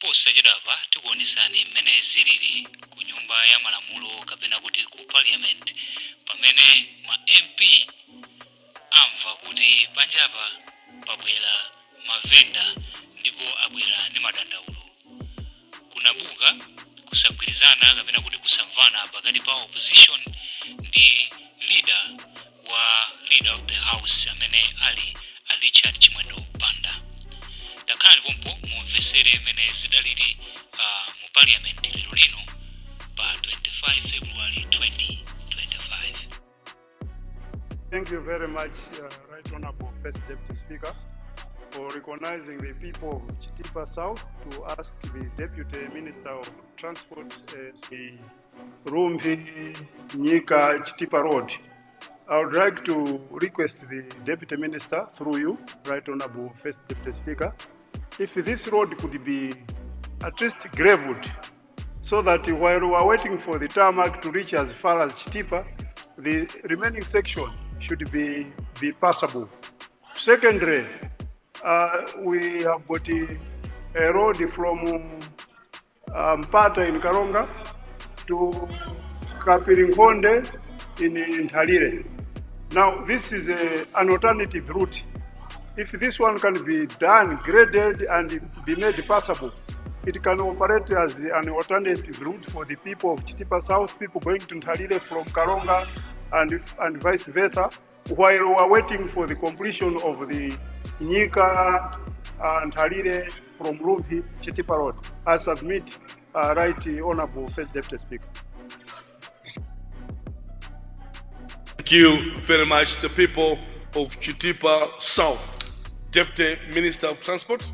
posachedwapa tikuonesani mmene zilili ku nyumba ya malamulo kapena kuti ku parliament pamene ma MP amva kuti panjapa pabwera mavenda ndipo abwera ndi madandaulo. Kunabuka kusagwirizana kapena kuti kusamvana pakati pa opposition ndi leader of the house amene ali Richard Chimwendo Banda. Takhala lipompo mumvesere mmene zidalili mu parliament lero lino pa 25 February 2025. Thank you very much, Right Honorable First Deputy Speaker, for recognizing the people of Chitipa South to ask the Deputy Minister of Transport as the Rumbi Nyika Chitipa Road. I would like to request the Deputy Minister, through you, Right Honorable First Deputy Speaker, if this road could be at least gravelled, so that while we are waiting for the tarmac to reach as far as Chitipa, the remaining section should be passable. Secondly, we have got a road from Mpata in Karonga to Kapirinkonde in Ntalire. Now, this is an alternative route. If this one can be done, graded, and be made passable, it can operate as an alternative route for the people of Chitipa South, people going to Ntalire from Karonga, and vice versa, while we are waiting for the completion of the Nyika and Ntalire from Rumbi Chitipa Road. I submit, Right Honorable First Deputy Speaker. Thank you very much, the people of Chitipa South. Deputy Minister of Transport.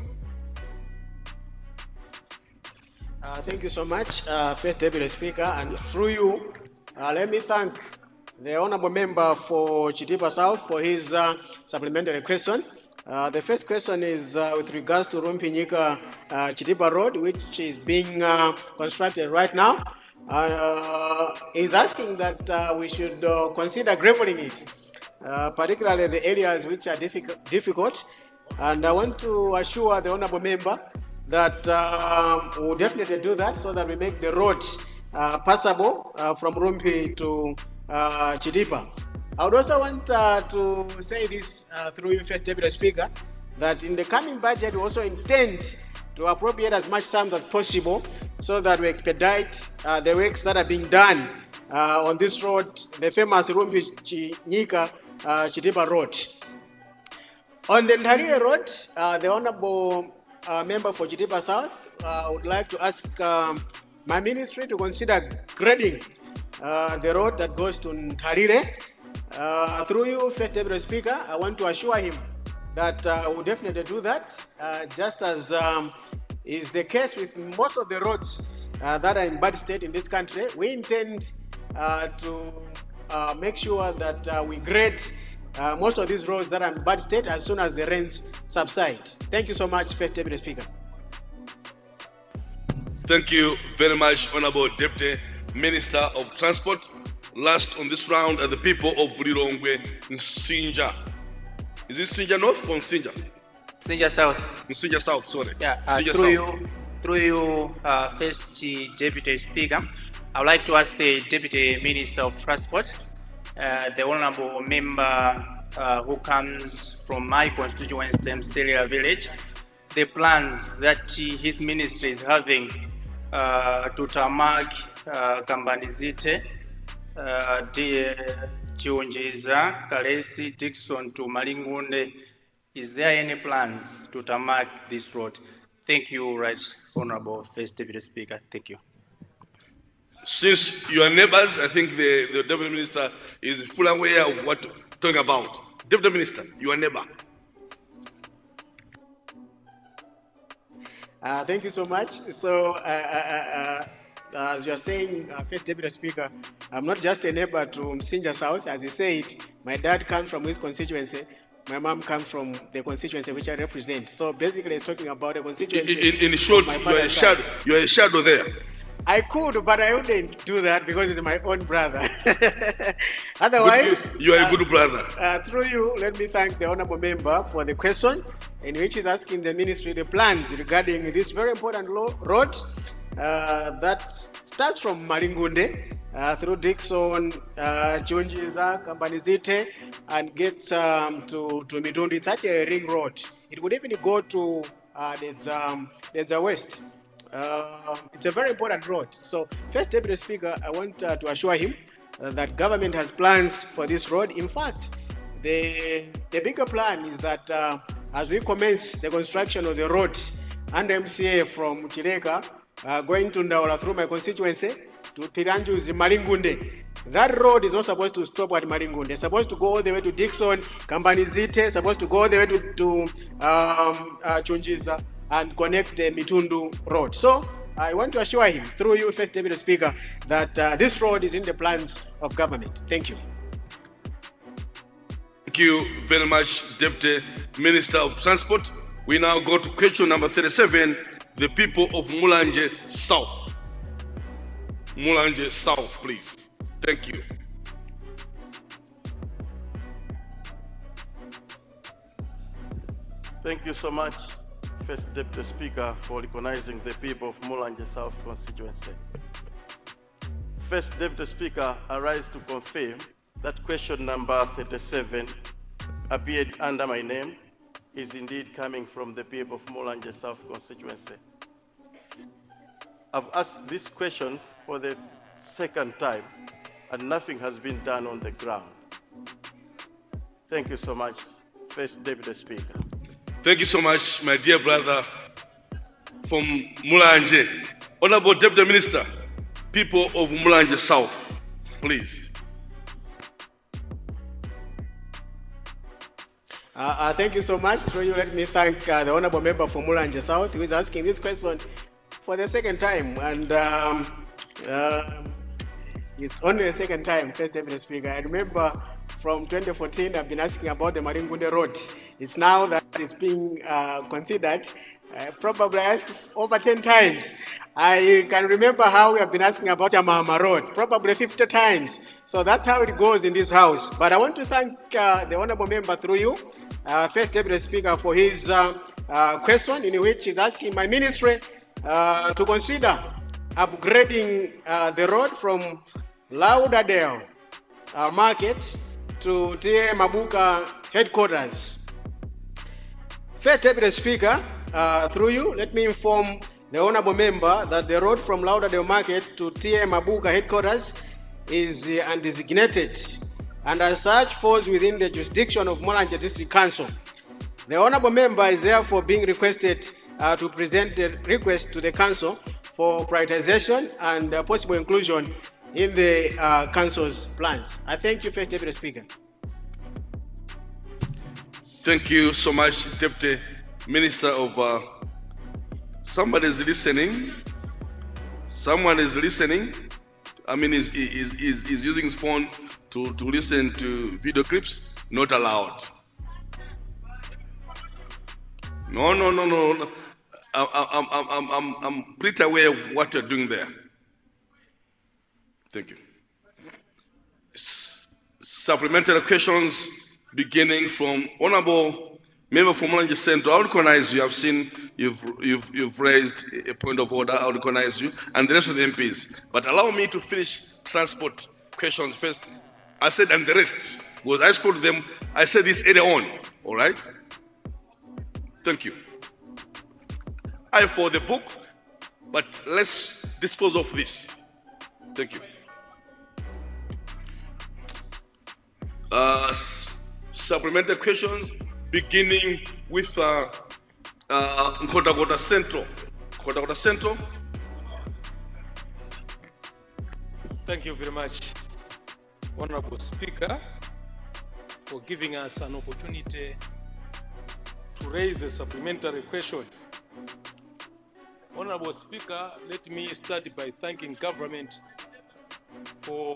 Thank you so much, First Deputy Speaker, and through you, let me thank the Honourable Member for Chitipa South for his supplementary question. The first question is with regards to Rumbi Nyika Chitipa Road, which is being constructed right now. Is asking that we should consider graveling it, particularly the areas which are difficult. And I want to assure the Honourable Member that we'll definitely do that so that we make the road passable from Rumbi to Chitipa. I would also want to say this through you, First Deputy Speaker, that in the coming budget we also intend to appropriate as much sums as possible so that we expedite the works that are being done on this road, the famous Rumbi Nyika Chitipa Road. On the Ntalire Road, the Honourable Member for Chitipa South would like to ask my ministry to consider grading the road that goes to Ntalire. Through you, First Deputy Speaker, I want to assure him that we'll definitely do that, just as is the case with most of the roads that are in bad state in this country. We intend to make sure that we grade most of these roads that are in bad state as soon as the rains subside. Thank you so much, First Deputy Speaker. Thank you very much, Honourable Deputy Minister of Transport. Last on this round are the people of Lilongwe, Nsinja. Is it Nsinja North or Nsinja? Nsinja South. Nsinja South, sorry. Yeah, Nsinja through you, First Deputy Speaker, I would like to ask the Deputy Minister of Transport, the Honourable Member who comes from my constituency, Mselia Village, the plans that his ministry is having to tarmac Kambanizite, Chiunjiza, Kalesi, Dixon to Malingunde. Is there any plans to tarmac this road? Thank you, Right Honourable First Deputy Speaker. Thank you. Since you are neighbors, I think the Deputy Minister is fully aware of what we're talking about. Deputy Minister, you are neighbor. Thank you so much. So, as you are saying, First Deputy Speaker, I'm not just a neighbor to Nsinja South. As he said, my dad comes from his constituency. My mom comes from the constituency which I represent. So basically, it's talking about a constituency. In short, you are a shadow there. I could, but I wouldn't do that because it's my own brother. Otherwise, You are a good brother. through you, let me thank the honorable member for the question in which he's asking the ministry the plans regarding this very important road that starts from Maringunde through Dixon, Chunjiza, Kambanizite, and gets to Mitundu. It's actually a ring road. It would even go to there's a west. It's a very important road. So, first Deputy Speaker, I want to assure him that government has plans for this road. In fact, the bigger plan is that as we commence the construction of the road under MCA from Chireka, going to Ndaula through my constituency to Piranju's Maringunde, that road is not supposed to stop at Maringunde. It's supposed to go all the way to Dixon, Kambanizite, supposed to go all the way to Chunjiza and connect the Mitundu road. So I want to assure him, through you, First Deputy Speaker, that this road is in the plans of government. Thank you. Thank you very much, Deputy Minister of Transport. We now go to question number 37, the people of Mulanje South. Mulanje South, please. Thank you. Thank you so much, First Deputy Speaker, for recognizing the people of Mulanje South constituency. First Deputy Speaker, I rise to confirm that question number 37 appeared under my name is indeed coming from the people of Mulanje South constituency. I've asked this question for the second time and nothing has been done on the ground. Thank you so much, First Deputy Speaker. Thank you so much, my dear brother from Mulanje. Honorable Deputy Minister, people of Mulanje South, please. Thank you so much. Through you, let me thank the honorable member for Mulanje South, who is asking this question for the second time. And it's only the second time, First Deputy Speaker. I remember from 2014, I've been asking about the Maringunde Road. It's now that it's being considered. Probably I asked over 10 times. I can remember how we have been asking about Amama Road, probably 50 times. So that's how it goes in this house. But I want to thank the honorable member through you, First Deputy Speaker, for his question in which he's asking my ministry to consider upgrading the road from Lauderdale Market to T.A. Mabuka headquarters. First Deputy Speaker, through you, let me inform the honorable member that the road from Lauderdale Market to T.A. Mabuka headquarters is undesignated and as such falls within the jurisdiction of Mulanje District Council. The honorable member is therefore being requested to present the request to the council for prioritization and possible inclusion in the council's plans. I thank you, First Deputy Speaker. Thank you so much, Deputy Minister of... somebody is listening. Someone is listening. I mean, is using his phone to listen to video clips. Not allowed. No. I'm pretty aware of what you're doing there. Thank you. Supplementary questions beginning from Honorable Member for Mulanje Central. I'll recognize you. I've seen you've raised a point of order. I'll recognize you and the rest of the MPs. But allow me to finish transport questions first. I said and the rest because I spoke to them. I said this earlier on. All right. Thank you. I for the book, but let's dispose of this. Thank you. Supplementary questions beginning with Nkhotakota Central. Nkhotakota Central. Thank you very much, Honorable Speaker, for giving us an opportunity to raise a supplementary question. Honorable Speaker, let me start by thanking government for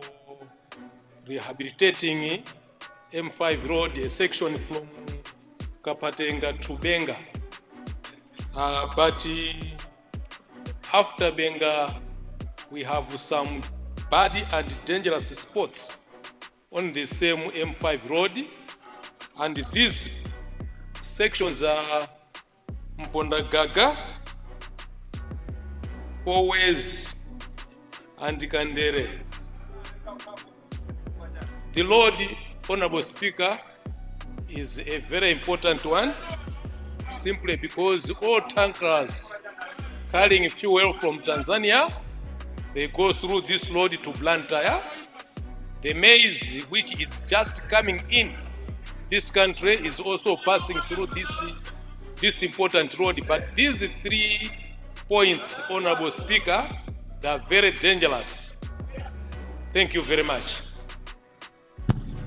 rehabilitating M5 road, a section from Kapatenga to Benga. But after Benga we have some bad and dangerous spots on the same M5 road, and these sections are Mpondagaga, Always, and Kandere. The road, Honorable Speaker, is a very important one, simply because all tankers carrying fuel from Tanzania, they go through this road to Blantyre. The maize, which is just coming in this country, is also passing through this important road. But these 3 points, Honorable Speaker, they are very dangerous. Thank you very much.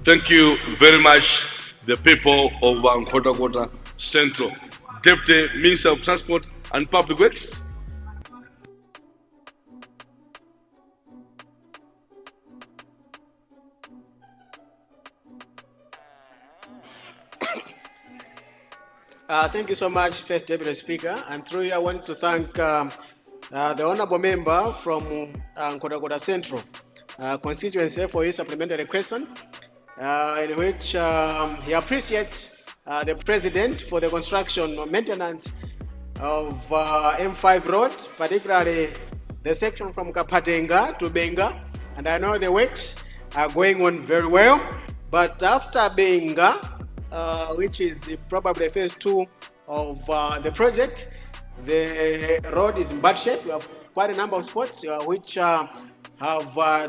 Thank you very much, the people of Kwachema Central. Deputy Minister of Transport and Public Works. Thank you so much, First Deputy Speaker. And through you, I want to thank the honorable member from Kwachema Central constituency for his supplementary question, in which he appreciates the President for the construction or maintenance of M5 road, particularly the section from Kapatenga to Benga. And I know the works are going on very well. But after Benga, which is probably phase 2 of the project, the road is in bad shape. We have quite a number of spots which have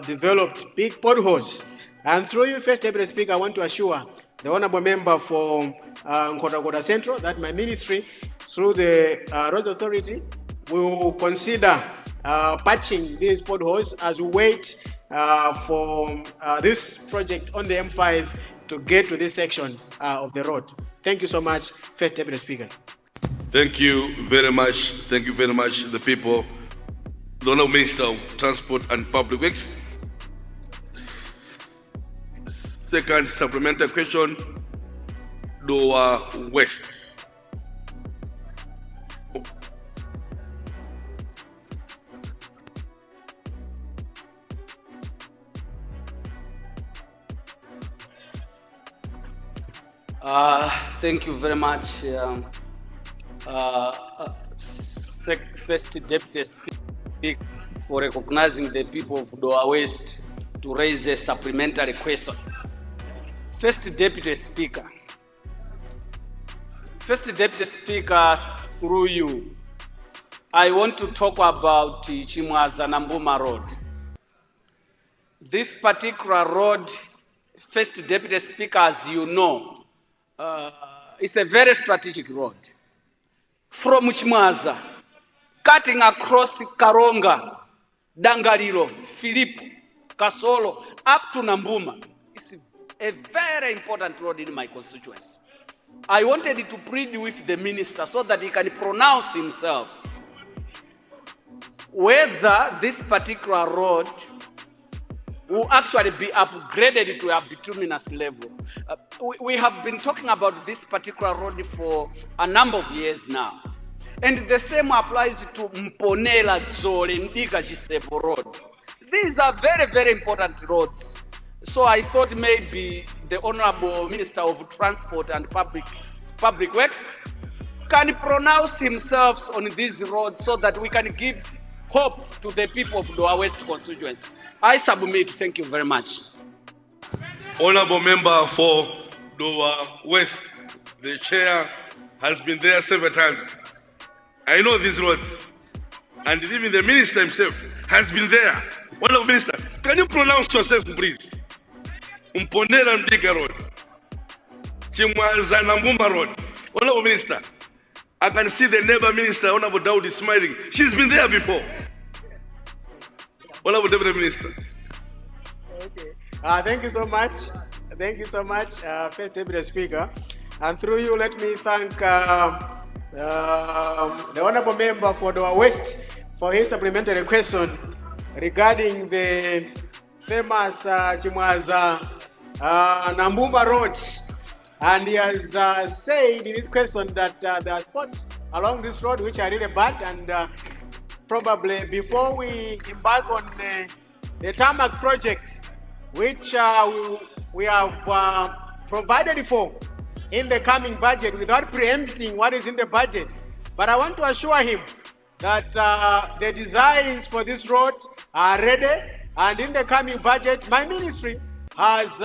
developed big potholes. And through you, First Deputy Speaker, I want to assure the honorable member for Kwachema Central that my ministry, through the Roads Authority, will consider patching these potholes as we wait for this project on the M5 to get to this section of the road. Thank you so much, First Deputy Speaker. Thank you very much. Thank you very much, the people. The Honourable Minister of Transport and Public Works. Second supplementary question, Lower West. Thank you very much, First Deputy Speaker, for recognizing the people of Lower West to raise a supplementary question. First Deputy Speaker, through you, I want to talk about Chimwaza Nambuma Road. This particular road, First Deputy Speaker, as you know, it's a very strategic road. From Chimwaza, cutting across Karonga, Dangalilo, Philip, Kasolo, up to Nambuma. It's a very important road in my constituency. I wanted to plead with the minister so that he can pronounce himself whether this particular road will actually be upgraded to a bituminous level. We have been talking about this particular road for a number of years now. And the same applies to Mponela Zole Ndika Jisepo Road. These are very, very important roads. So I thought maybe the Honorable Minister of Transport and Public Works can pronounce himself on these roads so that we can give hope to the people of Lower West constituency. I submit. Thank you very much. Honorable member for Lower West, the chair has been there several times. I know these roads, and even the minister himself has been there. Honorable Minister, can you pronounce yourself, please? Mponera Mdiga Road, Chimwaza Nambuma Road. Honorable Minister, I can see the neighbor minister, Honorable Daud, is smiling. She's been there before. Honorable Deputy Minister. Okay. Thank you so much. Thank you so much, First Deputy Speaker. And through you, let me thank the honorable member for Lower West for his supplementary question regarding the famous Chimwaza Nambuma Road. And he has said in his question that there are spots along this road which are really bad, and probably before we embark on the tarmac project, which we have provided for in the coming budget without preempting what is in the budget. But I want to assure him that the designs for this road are ready, and in the coming budget, my ministry has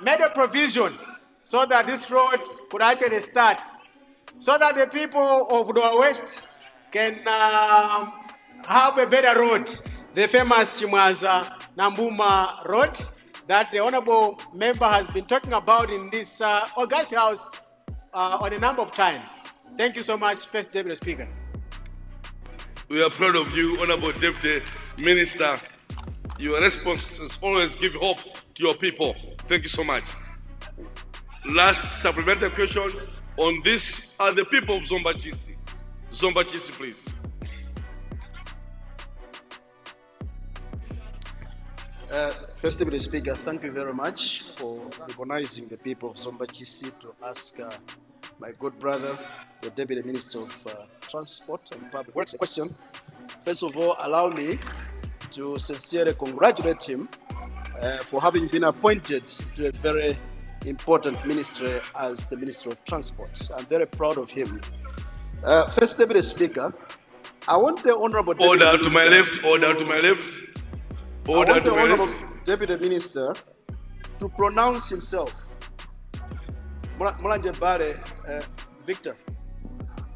made a provision so that this road could actually start, so that the people of the West can have a better road, the famous Chimwaza Nambuma road that the honorable member has been talking about in this August House on a number of times. Thank you so much, First Deputy Speaker. We are proud of you, Honorable Deputy Minister. Your responses always give hope to your people. Thank you so much. Last supplementary question on this are the people of Zomba GC. Zomba GC, please. First Deputy Speaker, thank you very much for recognizing the people of Zomba GC to ask my good brother, the Deputy Minister of Transport and Public Works, a question. First of all, allow me to sincerely congratulate him for having been appointed to a very important ministry as the Minister of Transport. I'm very proud of him. First Deputy Speaker, I want the Honorable Deputy Order to my left, order to my left. Order to my left. Deputy Minister to pronounce himself. Mulanje Bare, Victor,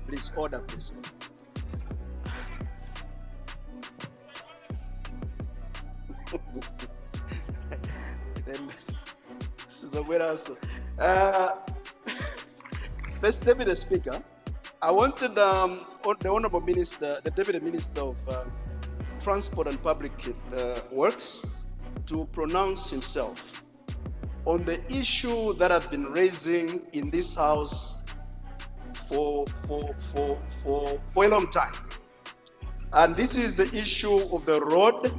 please order, please. Then, this is Abwera also. First Deputy Speaker, I wanted the Honorable Minister, the Deputy Minister of Transport and Public Works, to pronounce himself on the issue that I've been raising in this House for a long time. And this is the issue of the road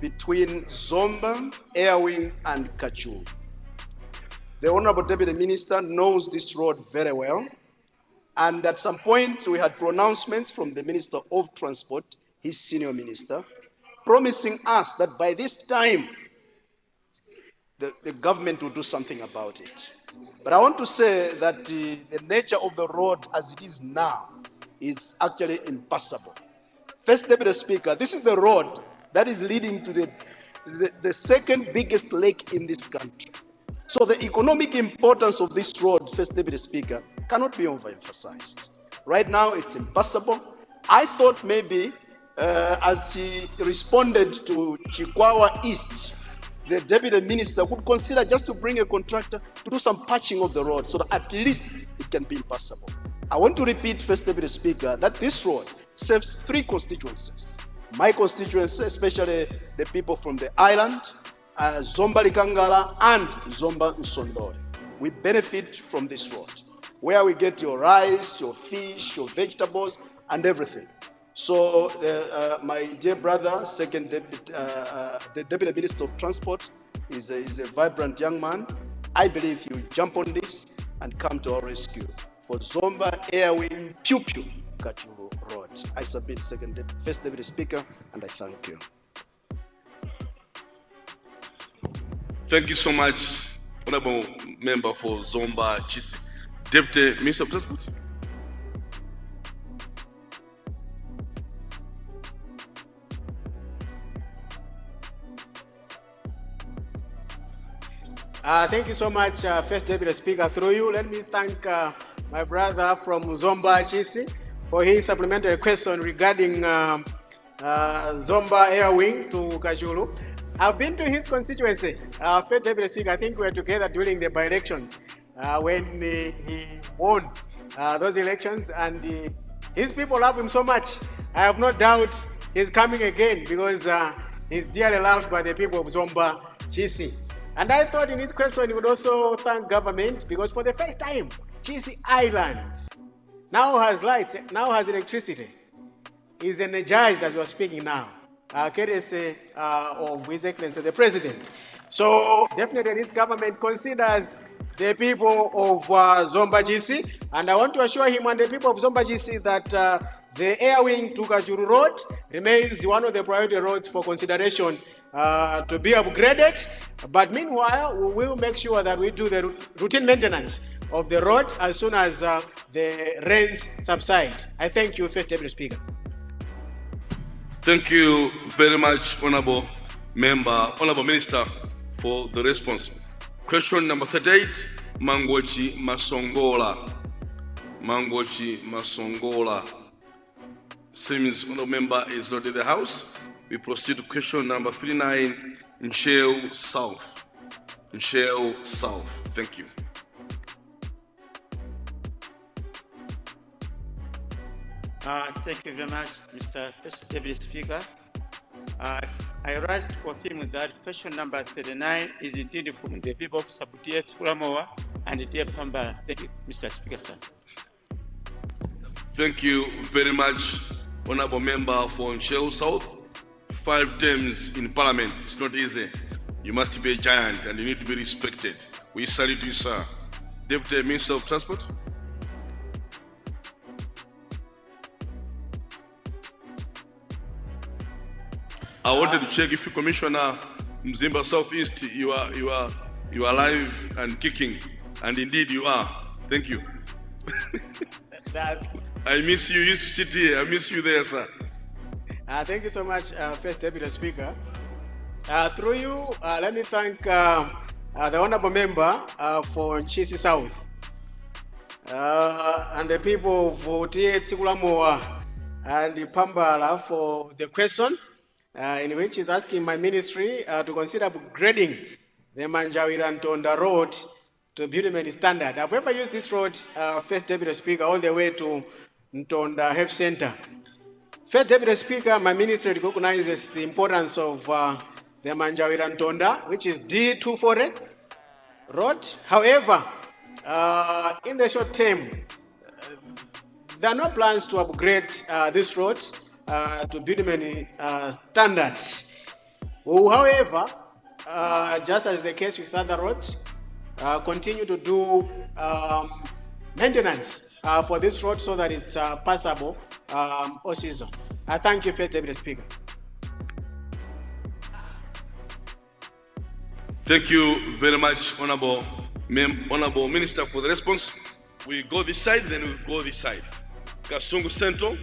between Zomba, Airwing, and Kachuru. The Honorable Deputy Minister knows this road very well. And at some point, we had pronouncements from the Minister of Transport, his senior minister, promising us that by this time, the government will do something about it. But I want to say that the nature of the road as it is now is actually impassable. First Deputy Speaker, this is the road that is leading to the second biggest lake in this country. So the economic importance of this road, First Deputy Speaker, cannot be overemphasized. Right now, it's impassable. I thought maybe as he responded to Chikwawa East, the Deputy Minister would consider just to bring a contractor to do some patching of the road so that at least it can be impassable. I want to repeat, First Deputy Speaker, that this road serves 3 constituencies. My constituency, especially the people from the island, Zomba Likangala and Zomba Nsondore. We benefit from this road, where we get your rice, your fish, your vegetables, and everything. So, my dear brother, the Deputy Minister of Transport, is a vibrant young man. I believe he will jump on this and come to our rescue for Zomba, Airwing, Pew Pew, Kachuru Road. I submit First Deputy Speaker, and I thank you. Thank you so much, Honorable Member for Zomba GC. Deputy Minister of Transport. Thank you so much, First Deputy Speaker. Through you, let me thank my brother from Zomba GC for his supplementary question regarding Zomba Airwing to Kachuru. I've been to his constituency. First Deputy Speaker, I think we were together during the by-elections when he won those elections, and his people love him so much. I have no doubt he's coming again because he's dearly loved by the people of Zomba GC. And I thought in his question he would also thank government because for the first time, GC Island now has lights, now has electricity. He's energized as we're speaking now. Courtesy of His Excellency the President. So definitely this government considers the people of Zomba GC, and I want to assure him and the people of Zomba GC that The air wing to Kajuru Road remains one of the priority roads for consideration to be upgraded. But meanwhile, we will make sure that we do the routine maintenance of the road as soon as the rains subside. I thank you, First Deputy Speaker. Thank you very much, Honorable Minister, for the response. Question number 38, Mangochi Masongola. Mangochi Masongola. Seems Honorable Member is not in the House. We proceed to question number 39, Nsheo South. Nsheo South. Thank you. Thank you very much, Mr. First Deputy Speaker. I rise to confirm that question number 39 is indeed from the people of Sabutia, Kulamoa, and Dear Pamba. Thank you, Mr. Speaker, sir. Thank you very much, Honorable Member for Nsheo South. 5 terms in Parliament, it's not easy. You must be a giant and you need to be respected. We salute you, sir. Deputy Minister of Transport. I wanted to check if you, Commissioner Mzimba Southeast, you are live and kicking, and indeed you are. Thank you. I miss you. You used to sit here. I miss you there, sir. Thank you so much, First Deputy Speaker. Through you, let me thank the Honorable Member for Nchisi South and the people of Tie Tsikulamoa and Pambala for the question in which is asking my ministry to consider upgrading the Manjawira-Ntonda road to beauty standard. I've ever used this road, First Deputy Speaker, all the way to Ntonda Health Center. First Deputy Speaker, my ministry recognizes the importance of the Manjawira-Ntonda, which is D240 road. However, in the short term, there are no plans to upgrade this road to bitumen standards. However, just as the case with other roads, continue to do maintenance for this road so that it's passable all season. I thank you, First Deputy Speaker. Thank you very much, Honorable Minister, for the response. We go this side, then we go this side. Kasungu Central.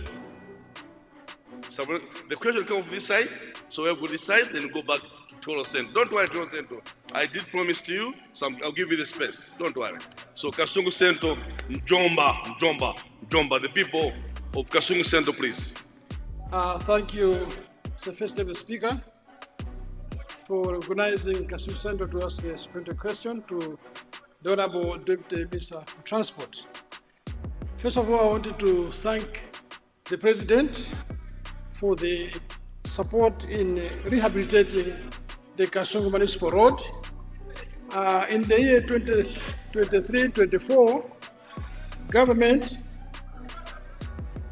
So the question comes from this side, so we'll go this side, then go back to Tolo Central. Don't worry, Tolo Central. I did promise to you, so I'll give you the space. Don't worry. So Kasungu Central, Zomba, the people of Kasungu Central, please. Thank you, Mr. First Deputy Speaker, for organizing Kasungu Central to ask a supplementary question to the Honorable Deputy Minister for Transport. First of all, I wanted to thank the President for the support in rehabilitating the Kasungu Municipal Road. In the year 2023-24, government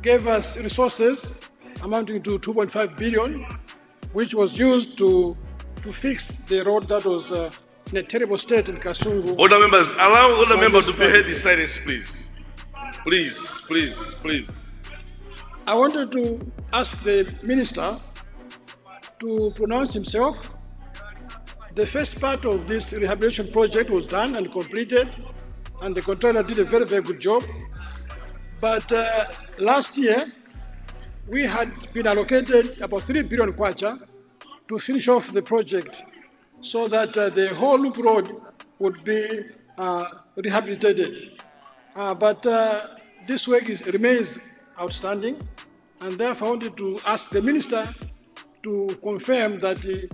gave us resources amounting to 2.5 billion, which was used to fix the road that was in a terrible state in Kasungu. Order members, allow other members to be heard in silence, please. Please. I wanted to ask the minister to pronounce himself. The first part of this rehabilitation project was done and completed, and the contractor did a very, very good job. But last year, we had been allocated about 3 billion kwacha to finish off the project so that the whole loop road would be rehabilitated. But this work remains outstanding, and therefore I wanted to ask the minister to confirm that the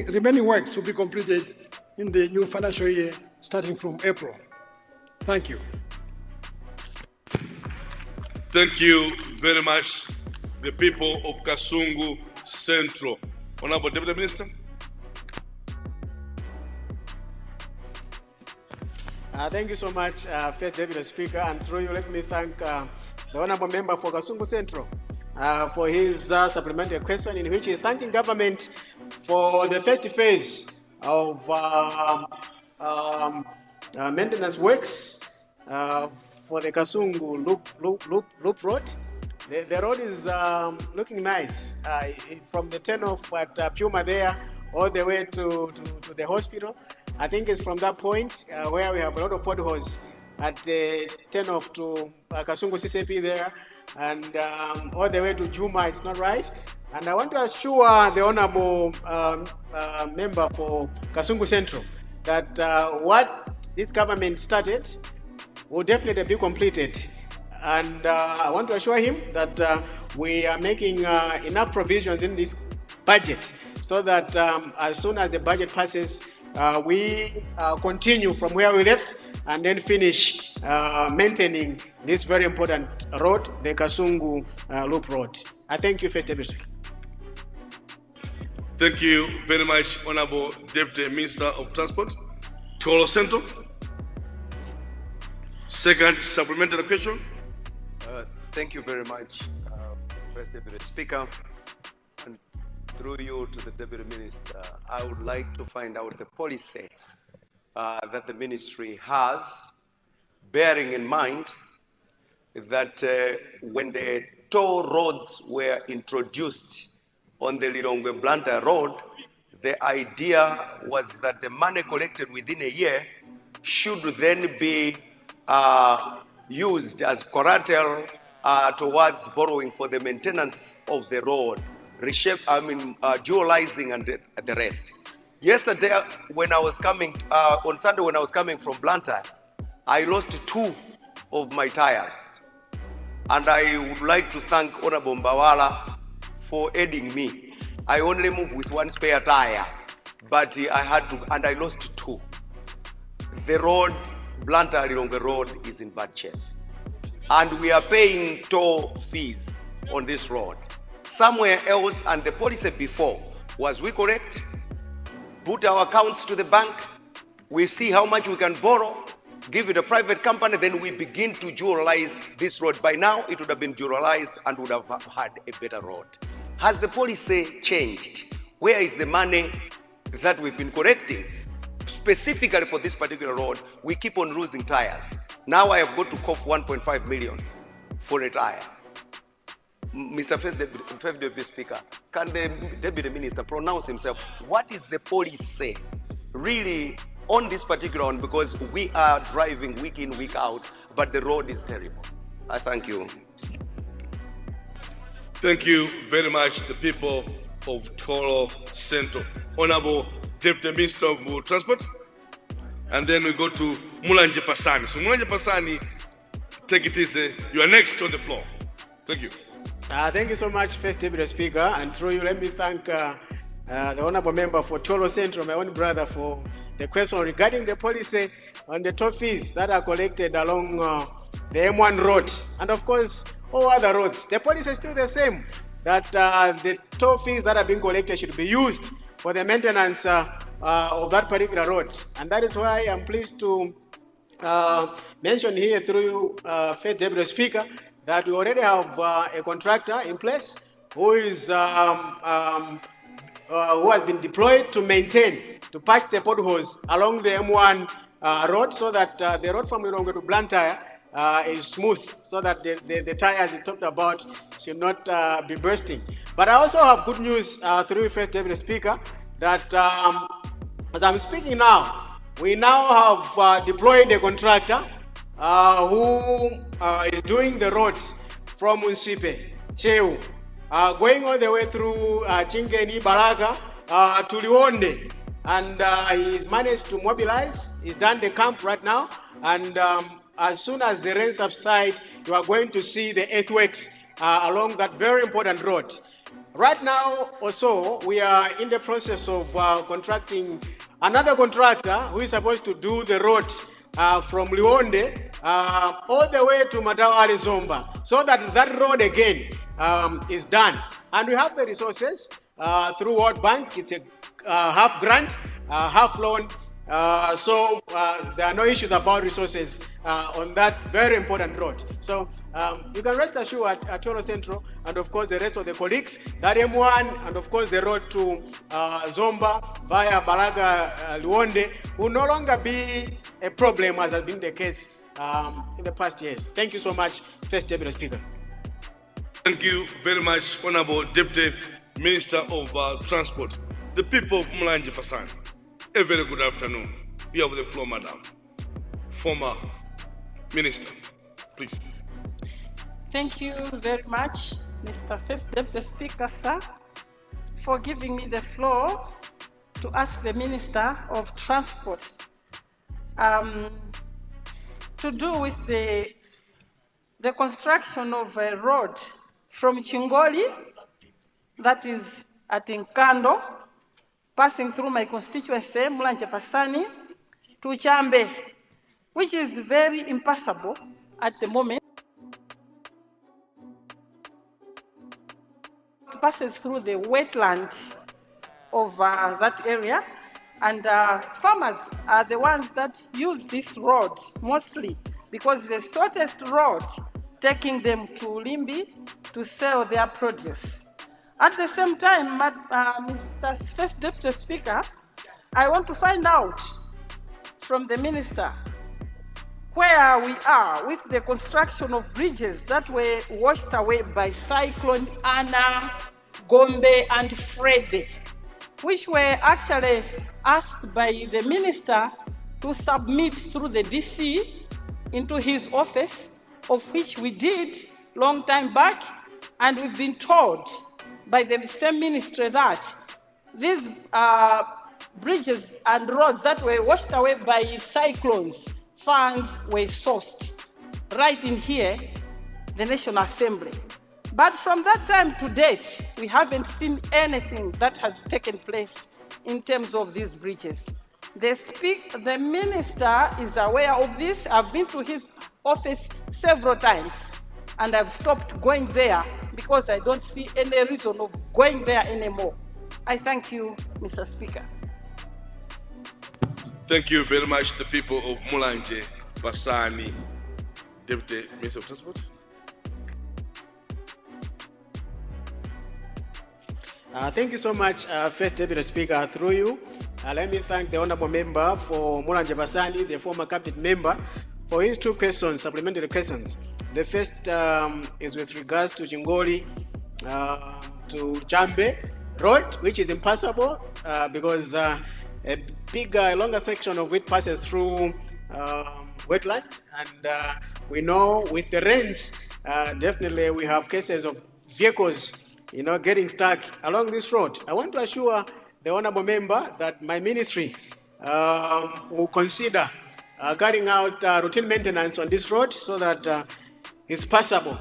remaining works will be completed in the new financial year starting from April. Thank you. Thank you very much, the people of Kasungu Central. Honorable Deputy Minister. Thank you so much, First Deputy Speaker, and through you, let me thank the Honorable Member for Kasungu Central for his supplementary question, in which he is thanking government for the first phase of maintenance works for the Kasungu loop road. the road is looking nice. From the turn-off at Puma there, all the way to the hospital. I think it's from that point where we have a lot of potholes at the turn-off to Kasungu CCP there, and all the way to Juma, it's not right. And I want to assure the honorable member for Kasungu Central that what this government started will definitely be completed. And I want to assure him that we are making enough provisions in this budget so that as soon as the budget passes, we continue from where we left and then finish maintaining this very important road, the Kasungu Loop Road. I thank you, First Deputy Speaker. Thank you very much, Honorable Deputy Minister of Transport. Tolo Central. Second supplementary question. Thank you very much, First Deputy Speaker. And through you to the Deputy Minister, I would like to find out the policy that the ministry has, bearing in mind that when the toll roads were introduced on the Lilongwe-Blantyre Road, the idea was that the money collected within a year should then be used as collateral towards borrowing for the maintenance of the road, dualizing and the rest. Yesterday, when I was coming, on Sunday when I was coming from Blantyre, I lost 2 of my tires. And I would like to thank Honorable Mbawala for aiding me. I only moved with 1 spare tire, but I had to, and I lost 2. The road, Blantyre-Lilongwe Road, is in bad shape. And we are paying toll fees on this road. Somewhere else, and the policy before was we correct, put our accounts to the bank, we see how much we can borrow, give it a private company, then we begin to dualize this road. By now, it would have been dualized and would have had a better road. Has the policy changed? Where is the money that we've been collecting? Specifically for this particular road, we keep on losing tires. Now I have got to cough 1.5 million for a tire. Mr. First Deputy Speaker, can the Deputy Minister pronounce himself? What is the policy really on this particular one? Because we are driving week in, week out, but the road is terrible. I thank you. Thank you very much, the people of Tolo Central. Honorable Deputy Minister of Transport. And then we go to Mulanje Pasani. So Mulanje Pasani, take it easy. You are next on the floor. Thank you. Thank you so much, First Deputy Speaker. And through you, let me thank the honorable member for Tolo Central, my own brother, for the question regarding the policy on the toll fees that are collected along the M1 road. And of course, all other roads. The policy is still the same, that the toll fees that are being collected should be used for the maintenance of that particular road. And that is why I'm pleased to mention here through you, First Deputy Speaker, that we already have a contractor in place who is who has been deployed to maintain, to patch the potholes along the M1 road, so that the road from Lilongwe to Blantyre is smooth, so that the tires you talked about should not be bursting. But I also have good news through First Deputy Speaker, that as I'm speaking now, we now have deployed a contractor who is doing the road from Munsipe, Cheu, going all the way through Chingeni, Baraga to Liwonde. And he's managed to mobilize. He's done the camp right now. And as soon as the rain subsides, you are going to see the earthworks along that very important road. Right now also, we are in the process of contracting another contractor who is supposed to do the road from Liwonde all the way to Matawali Zomba, so that that road again is done. And we have the resources through World Bank. It's a half grant, half loan. So there are no issues about resources on that very important road. So you can rest assured at Tolo Central, and of course the rest of the colleagues, that M1 and of course the road to Zomba via Balaga, Liwonde will no longer be a problem as has been the case in the past years. Thank you so much, First Deputy Speaker. Thank you very much, Honorable Deputy Minister of Transport. The people of Mulanje Pasani, a very good afternoon. You have the floor, Madam. Former Minister, please. Thank you very much, Mr. First Deputy Speaker, sir, for giving me the floor to ask the Minister of Transport to do with the construction of a road from Chingoli, that is at Nkando, passing through my constituency, Mulanje Pasani, to Chambe, which is very impassable at the moment. It passes through the wetland of that area, and farmers are the ones that use this road mostly because it's the shortest road taking them to Limbi to sell their produce. At the same time, Mr. First Deputy Speaker, I want to find out from the Minister where we are with the construction of bridges that were washed away by Cyclone Anna, Gombe, and Freddy, which were actually asked by the Minister to submit through the DC into his office, of which we did long time back, and we've been told by the same ministry that these bridges and roads that were washed away by cyclones, funds were sourced right in here, the National Assembly. But from that time to date, we haven't seen anything that has taken place in terms of these bridges. The minister is aware of this. I've been to his office several times, and I've stopped going there because I don't see any reason of going there anymore. I thank you, Mr. Speaker. Thank you very much, the people of Mulanje Pasani. Deputy Minister of Transport. Thank you so much, First Deputy Speaker. Through you, let me thank the Honourable Member for Mulanje Pasani, the former cabinet member, for his two questions, supplementary questions. The first is with regards to Chingoli to Chambe Road, which is impassable because a bigger, longer section of it passes through wetlands, and we know with the rains, definitely we have cases of vehicles, getting stuck along this road. I want to assure the honourable member that my ministry will consider carrying out routine maintenance on this road so that it's passable.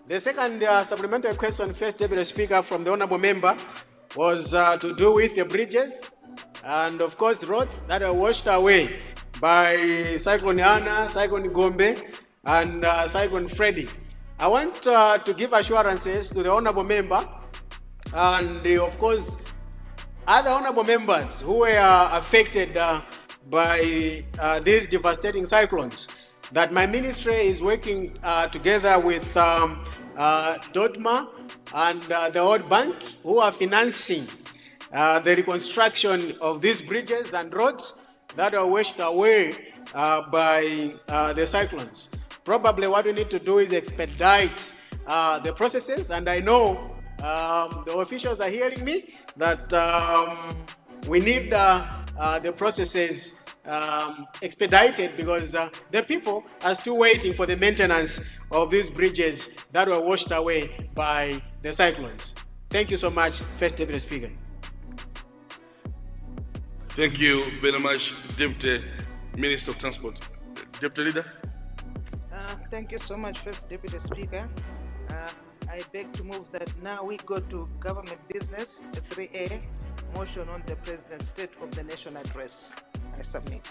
The second supplementary question, First Deputy Speaker, from the honourable member was to do with the bridges and, of course, roads that are washed away by Cyclone Anna, Cyclone Gombe, and Cyclone Freddy. I want to give assurances to the honourable member and, of course, other honourable members who were affected by these devastating cyclones that my ministry is working together with DOTMA and the World Bank, who are financing the reconstruction of these bridges and roads that are washed away by the cyclones. Probably what we need to do is expedite the processes, and I know the officials are hearing me that we need the processes expedited because the people are still waiting for the maintenance of these bridges that were washed away by the cyclones. Thank you so much, First Deputy Speaker. Thank you very much, Deputy Minister of Transport. Deputy Leader. Thank you so much, First Deputy Speaker. I beg to move that now we go to government business, 3A, motion on the President's State of the Nation address. I submit.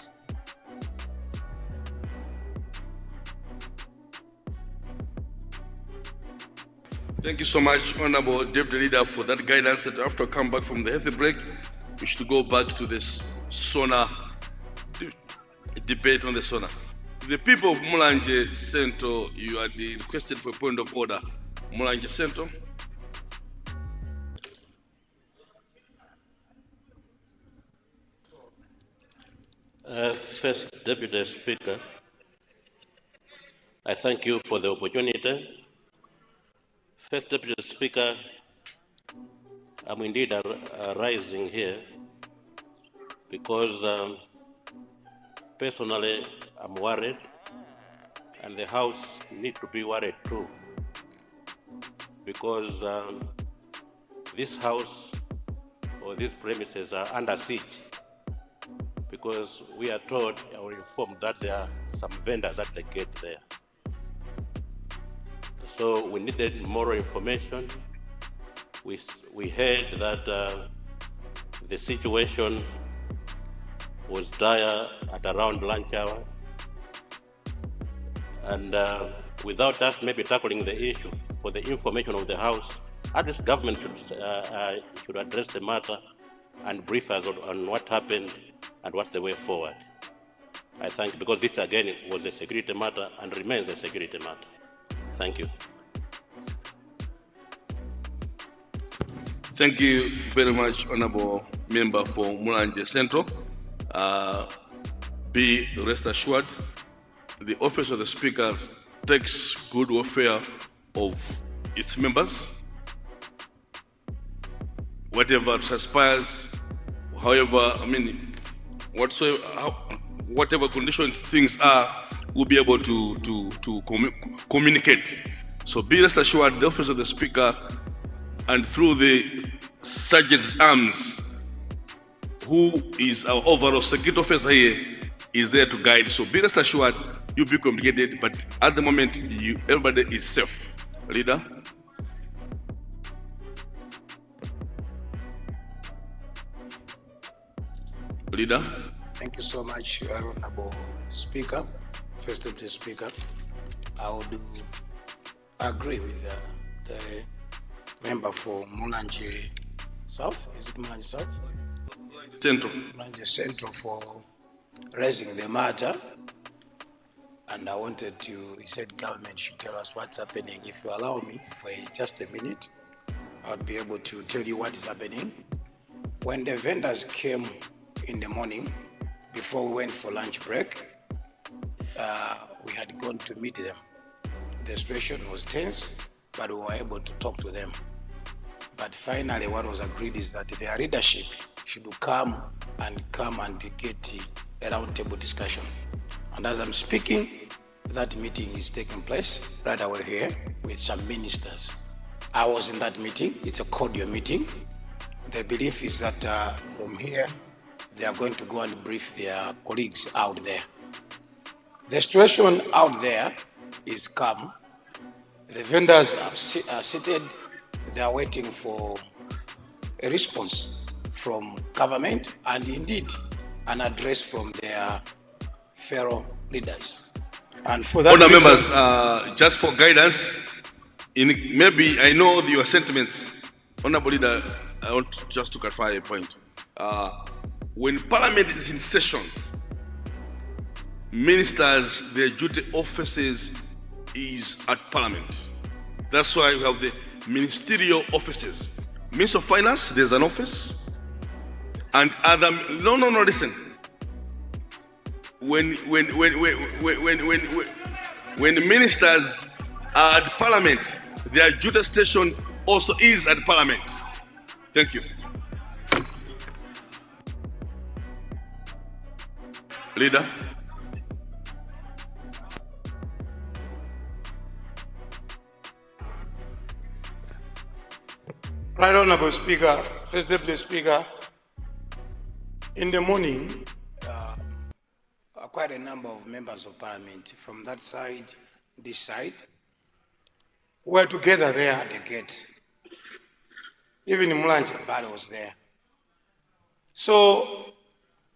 Thank you so much, Honorable Deputy Leader, for that guidance that after I come back from the healthy break, we should go back to this Sona debate on the Sona. The people of Mulanje Central, you are requested for a point of order. Mulanje Central. First Deputy Speaker, I thank you for the opportunity. First Deputy Speaker, I'm indeed rising here because personally I'm worried, and the House need to be worried too, because this House or these premises are under siege, because we are told or informed that there are some vendors at the gate there. So we needed more information. We heard that the situation was dire at around lunch hour, and without us maybe tackling the issue for the information of the House, at least government should address the matter and brief us on what happened and what's the way forward. I thank you, because this again was a security matter and remains a security matter. Thank you. Thank you very much, Honorable Member for Mulanje Central. Be rest assured, the Office of the Speaker takes good welfare of its members. Whatever transpires, however, whatever conditions things are, we'll be able to communicate. So be rest assured, the Office of the Speaker and through the Sergeant at Arms, who is our overall security officer here, is there to guide. So be rest assured, you'll be communicated, but at the moment, everybody is safe. Leader. Leader. Thank you so much, Honorable Speaker, First Deputy Speaker. I would agree with the member for Mulanje South. Is it Mulanje South? Central. Mulanje Central for raising the matter. And I wanted to, he said government should tell us what's happening. If you allow me for just a minute, I'll be able to tell you what is happening. When the vendors came in the morning, before we went for lunch break, we had gone to meet them. The situation was tense, but we were able to talk to them. But finally, what was agreed is that their leadership should come and get a roundtable discussion. And as I'm speaking, that meeting is taking place right away here with some ministers. I was in that meeting. It's a cordial meeting. The belief is that from here, they are going to go and brief their colleagues out there. The situation out there is calm. The vendors are seated. They are waiting for a response from government and indeed an address from their fellow leaders. And for that, Honourable members, just for guidance, maybe I know your sentiments. Honourable Leader, I want just to clarify a point. When Parliament is in session, ministers, their duty offices is at Parliament. That's why we have the ministerial offices. Minister of Finance, there's an office, and other. No, listen. When the ministers are at Parliament, their duty station also is at Parliament. Thank you. Leader. Right Honorable Speaker, First Deputy Speaker, in the morning, quite a number of members of Parliament from that side, this side, were together there at the gate. Even Mulanje Bad was there. So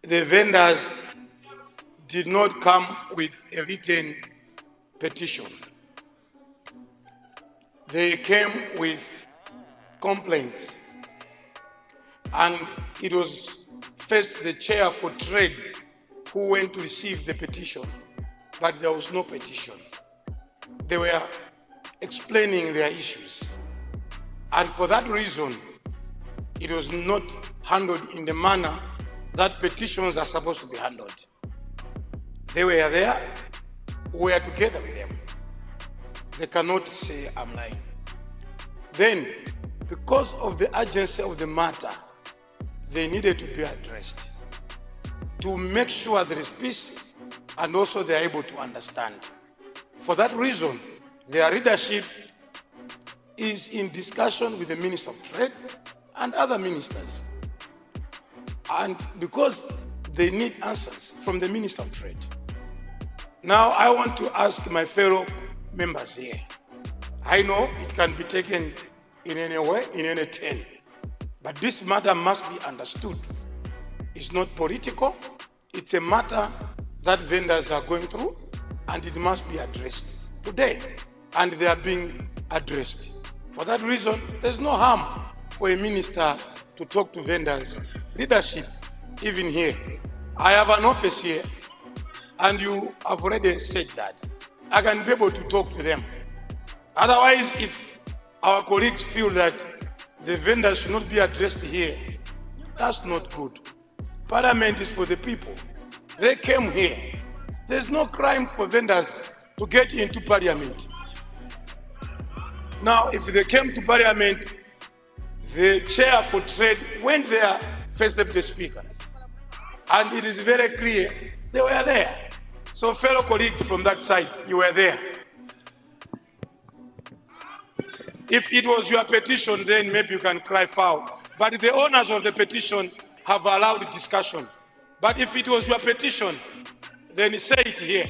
the vendors did not come with a written petition. They came with complaints. And it was first the chair for trade who went to receive the petition, but there was no petition. They were explaining their issues. And for that reason, it was not handled in the manner that petitions are supposed to be handled. They were there, we were together with them. They cannot say I'm lying. Then, because of the urgency of the matter, they needed to be addressed to make sure there is peace and also they are able to understand. For that reason, their leadership is in discussion with the Minister of Trade and other ministers. And because they need answers from the Minister of Trade. Now, I want to ask my fellow members here. I know it can be taken in any way, in any turn, but this matter must be understood. It's not political, it's a matter that vendors are going through, and it must be addressed today, and they are being addressed. For that reason, there's no harm for a minister to talk to vendors. Leadership, even here. I have an office here, and you have already said that. I can be able to talk to them. Otherwise, if our colleagues feel that the vendors should not be addressed here, that's not good. Parliament is for the people. They came here. There's no crime for vendors to get into Parliament. Now, if they came to Parliament, the chair for trade went there, First Deputy Speaker. And it is very clear they were there. So fellow colleagues from that side, you were there. If it was your petition, then maybe you can cry foul. But the owners of the petition have allowed discussion. But if it was your petition, then say it here.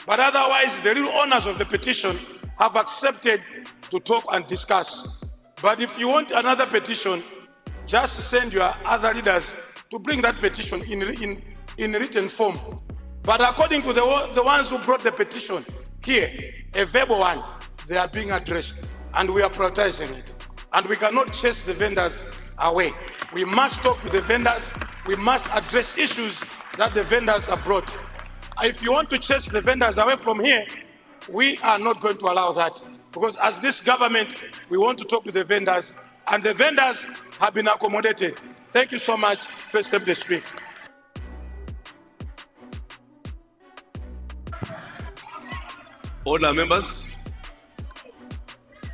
But otherwise, the real owners of the petition have accepted to talk and discuss. But if you want another petition, just send your other leaders to bring that petition in written form. But according to the ones who brought the petition here, a verbal one, they are being addressed, and we are prioritizing it. And we cannot chase the vendors away. We must talk to the vendors. We must address issues that the vendors have brought. If you want to chase the vendors away from here, we are not going to allow that. Because as this government, we want to talk to the vendors, and the vendors have been accommodated. Thank you so much, First Deputy Speaker. Order, members.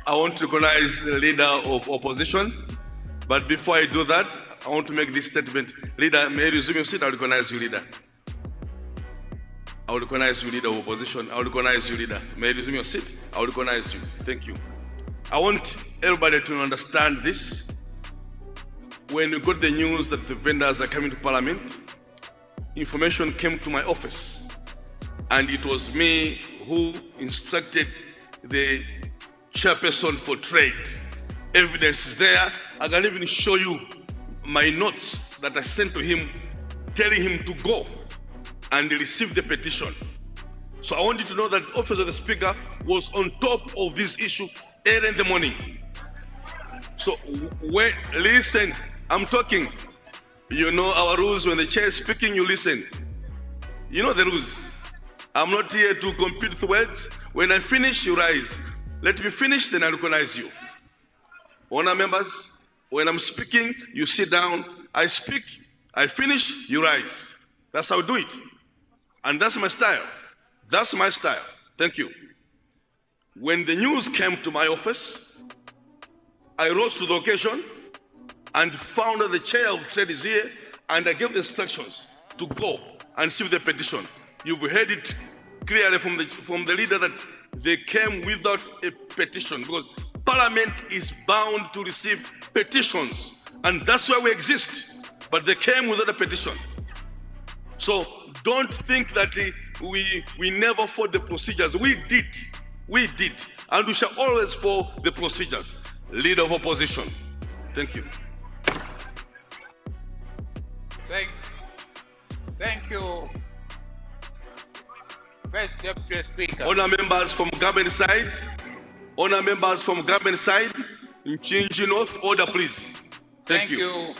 I want to recognize the leader of opposition, but before I do that, I want to make this statement. Leader, may you resume your seat? I recognize you, leader. I will recognize you, leader of opposition. I will recognize you, leader. May you resume your seat? I will recognize you. Thank you. I want everybody to understand this. When you got the news that the vendors are coming to Parliament, information came to my office, and it was me who instructed the chairperson for trade. Evidence is there. I can even show you my notes that I sent to him, telling him to go and receive the petition. So I want you to know that the office of the Speaker was on top of this issue early in the morning. So listen, I'm talking. You know our rules. When the chair is speaking, you listen. You know the rules. I'm not here to compete with words. When I finish, you rise. Let me finish, then I recognize you. Honor members, when I'm speaking, you sit down. I speak, I finish, you rise. That's how I do it. And that's my style. That's my style. Thank you. When the news came to my office, I rose to the occasion and found that the chair of trade is here, and I gave the instructions to go and receive the petition. You've heard it clearly from the leader that they came without a petition, because Parliament is bound to receive petitions, and that's why we exist. But they came without a petition. So don't think that we never followed the procedures. We did, and we shall always follow the procedures. Leader of opposition. Thank you. Thank you, First Deputy Speaker. Honor members from government side. Honor members from government side. Nchinji North, order please. Thank you.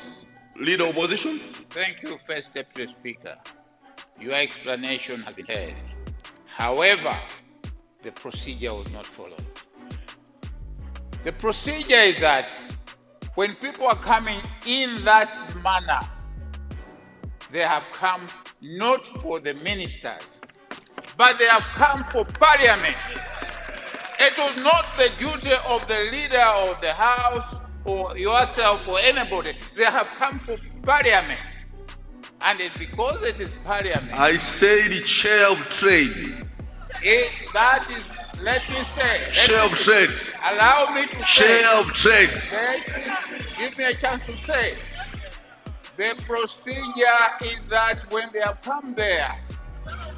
Leader of opposition. Thank you, First Deputy Speaker. Your explanation has been heard. However, the procedure was not followed. The procedure is that when people are coming in that manner, they have come not for the ministers, but they have come for Parliament. It was not the duty of the leader of the house or yourself or anybody. They have come from parliament. And it's because it is parliament. I say the chair of trade. That is, let me say. Share of trade. Allow me to say. Share of trade. Give me a chance to say. The procedure is that when they have come there,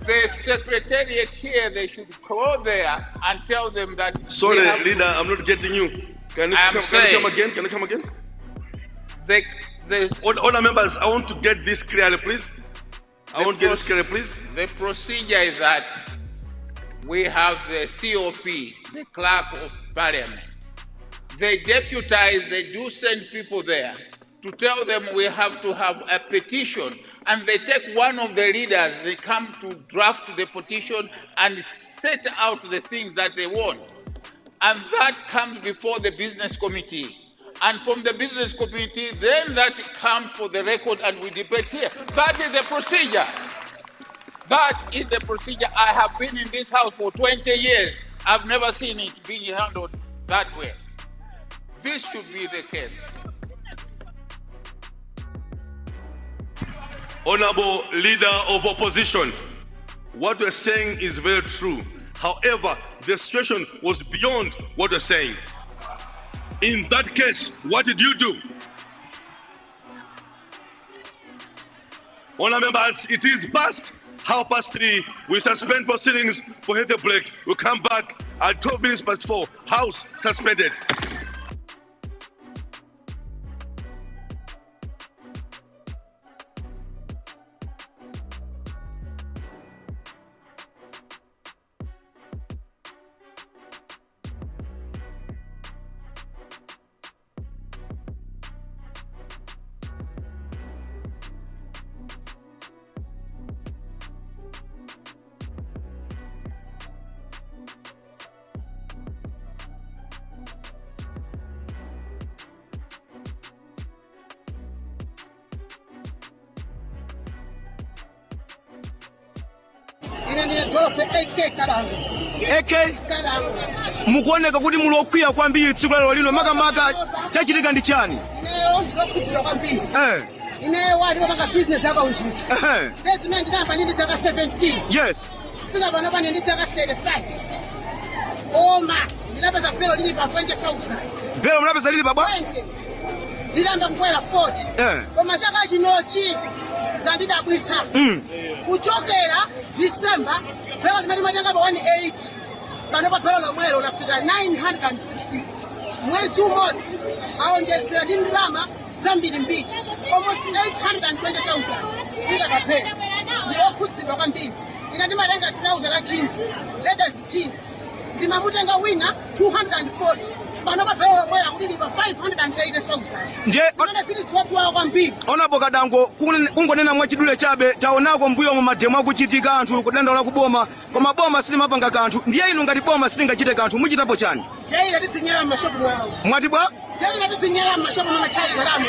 the secretariat here, they should call there and tell them that. Sorry, leader, I'm not getting you. Can you come again? Can you come again? All the members, I want to get this clearly, please. I want to get this clearly, please. The procedure is that we have the COP, the Clerk of Parliament. They deputize, they do send people there to tell them we have to have a petition, and they take one of the leaders, they come to draft the petition and set out the things that they want. And that comes before the business committee. And from the business committee, then that comes for the record and we debate here. That is the procedure. That is the procedure. I have been in this house for 20 years. I've never seen it being handled that way. This should be the case. Honorable Leader of Opposition, what you're saying is very true. However, the situation was beyond what you're saying. In that case, what did you do? Honorable members, it is past 3:30. We suspend proceedings for a break. We'll come back at 12 minutes past 4. House suspended. AK mukuoneka kuti mulokwiya kwambiri tsiku lero lino makamaka chachitika ndi chani? Ineyo wali wapanga business account. Pezi mimi ndinamba ndi zaka 17. Yes. Fika bana bana ndi zaka 35. Oma, ndinapeza belo lili pa 20,000. Belo mnapeza lili pa bwa? 20. Ndilamba mkwela 40. Koma chaka chinochi zandidabwitsa. Kuchokera December belo ndimatenga pa 18. Pano pa belo lomwelo unafika 960. Mwezi umodzi aonjezera ndi ndalama zambiri mbiri. Almost 820,000. Fika papela. Ndiyokhudzidwa kwambiri. Ina ndimatenga trouser la jeans, leathers jeans. Ndimamutenga wina 240. Pano pa belo lomwelo kuti ndi pa 580,000. Nje ona sili swatwa kwambiri. Onapo kadango kungonena mwachidule chabe taonako mbuyo mu mademo akuchitika anthu kudandaula kuboma koma boma silimapanga kanthu. Ndiye inu ngati boma silingachite kanthu muchitapo chani? Jaila tidzinyala mashopu mwawo. Mwati bwa? Jaila tidzinyala mashopu mamachayi kalamu.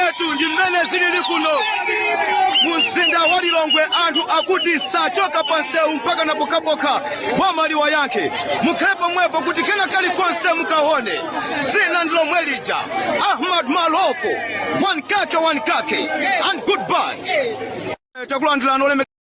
Yetu ndi mmene zilili kuno mumzinda wa Lilongwe anthu akuti sachoka pansewu mpaka na pokapoka boma liwa yake mukhalepo mwepo kuti kena kali konse mukaone zina ndilo mwelija Ahmad Maloko one kake and goodbye. Takulandilano